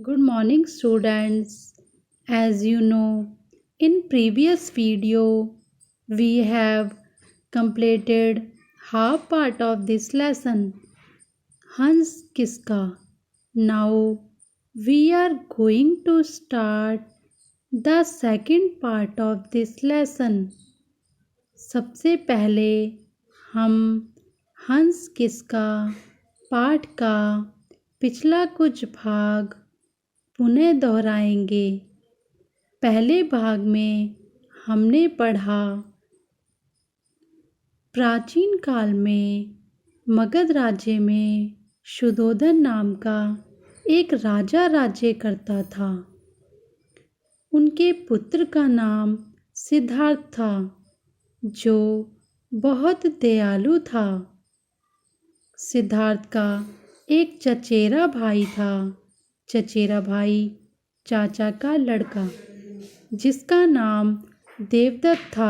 Good morning, students. As you know, in previous video, we have completed half part of this lesson, Hans Kiska. Now, we are going to start the second part of this lesson. सबसे पहले हम हंस किसका पाठ का पिछला कुछ भाग पुनः दोहराएंगे। पहले भाग में हमने पढ़ा प्राचीन काल में मगध राज्य में शुद्धोधन नाम का एक राजा राज्य करता था। उनके पुत्र का नाम सिद्धार्थ था, जो बहुत दयालु था। सिद्धार्थ का एक चचेरा भाई था। चचेरा भाई चाचा का लड़का, जिसका नाम देवदत्त था।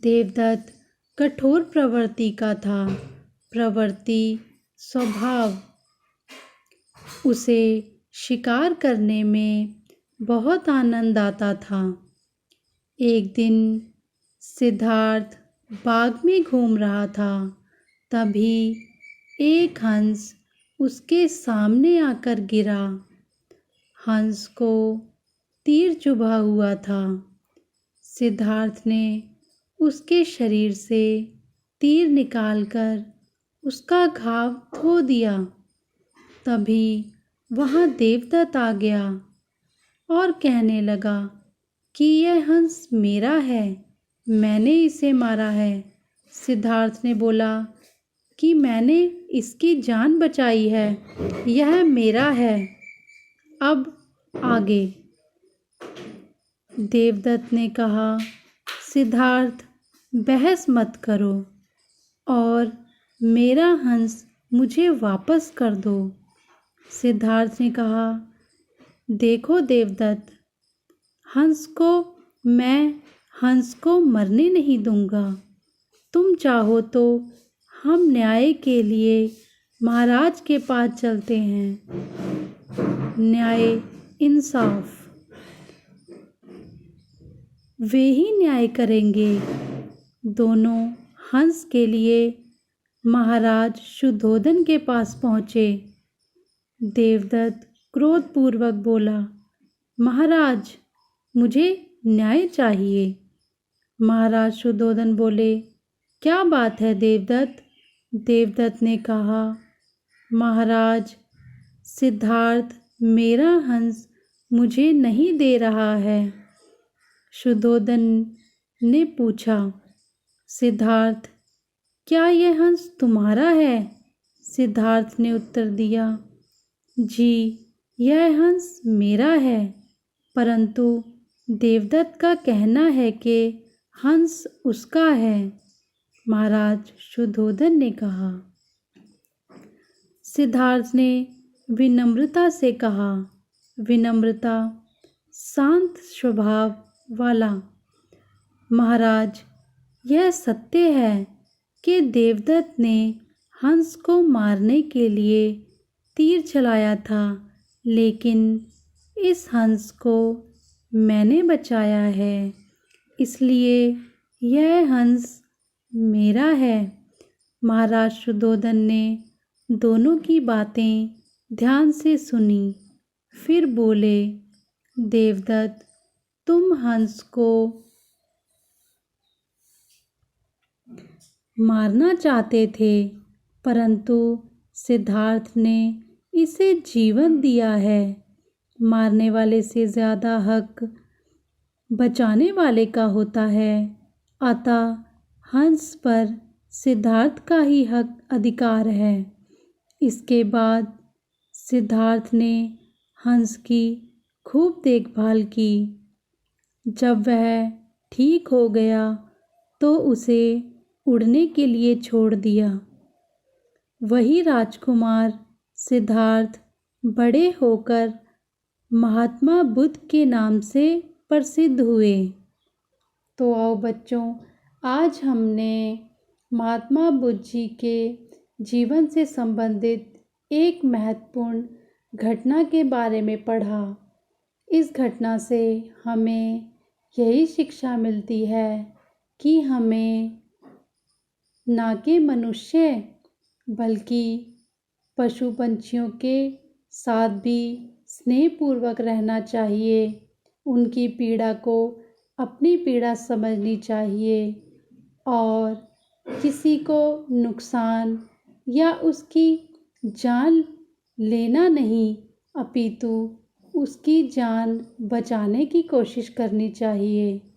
देवदत्त कठोर प्रवृत्ति का था। प्रवृत्ति स्वभाव। उसे शिकार करने में बहुत आनंद आता था। एक दिन सिद्धार्थ बाग में घूम रहा था। तभी एक हंस उसके सामने आकर गिरा। हंस को तीर चुभा हुआ था। सिद्धार्थ ने उसके शरीर से तीर निकालकर उसका घाव धो दिया। तभी वहाँ देवदत्त आ गया और कहने लगा कि यह हंस मेरा है, मैंने इसे मारा है। सिद्धार्थ ने बोला कि मैंने इसकी जान बचाई है, यह मेरा है। अब आगे। देवदत्त ने कहा, सिद्धार्थ बहस मत करो और मेरा हंस मुझे वापस कर दो। सिद्धार्थ ने कहा, देखो देवदत्त, मैं हंस को मरने नहीं दूंगा। तुम चाहो तो हम न्याय के लिए महाराज के पास चलते हैं। न्याय इंसाफ, वे ही न्याय करेंगे। दोनों हंस के लिए महाराज शुद्धोधन के पास पहुँचे। देवदत्त क्रोधपूर्वक बोला, महाराज, मुझे न्याय चाहिए। महाराज शुद्धोधन बोले, क्या बात है देवदत्त? देवदत्त ने कहा, महाराज, सिद्धार्थ मेरा हंस मुझे नहीं दे रहा है। शुद्धोधन ने पूछा, सिद्धार्थ, क्या यह हंस तुम्हारा है? सिद्धार्थ ने उत्तर दिया, जी, यह हंस मेरा है, परंतु देवदत्त का कहना है कि हंस उसका है। महाराज शुद्धोधन ने कहा। सिद्धार्थ ने विनम्रता से कहा, विनम्रता शांत स्वभाव वाला, महाराज, यह सत्य है कि देवदत्त ने हंस को मारने के लिए तीर चलाया था, लेकिन इस हंस को मैंने बचाया है, इसलिए यह हंस मेरा है। महाराज शुद्धोधन ने दोनों की बातें ध्यान से सुनी। फिर बोले, देवदत्त, तुम हंस को मारना चाहते थे, परंतु सिद्धार्थ ने इसे जीवन दिया है। मारने वाले से ज़्यादा हक बचाने वाले का होता है। अतः हंस पर सिद्धार्थ का ही हक अधिकार है। इसके बाद सिद्धार्थ ने हंस की खूब देखभाल की। जब वह ठीक हो गया तो उसे उड़ने के लिए छोड़ दिया। वही राजकुमार सिद्धार्थ बड़े होकर महात्मा बुद्ध के नाम से प्रसिद्ध हुए। तो आओ बच्चों, आज हमने महात्मा बुद्ध जी के जीवन से संबंधित एक महत्वपूर्ण घटना के बारे में पढ़ा। इस घटना से हमें यही शिक्षा मिलती है कि हमें ना कि मनुष्य बल्कि पशु पंछियों के साथ भी स्नेहपूर्वक रहना चाहिए। उनकी पीड़ा को अपनी पीड़ा समझनी चाहिए और किसी को नुकसान या उसकी जान लेना नहीं, अपितु उसकी जान बचाने की कोशिश करनी चाहिए।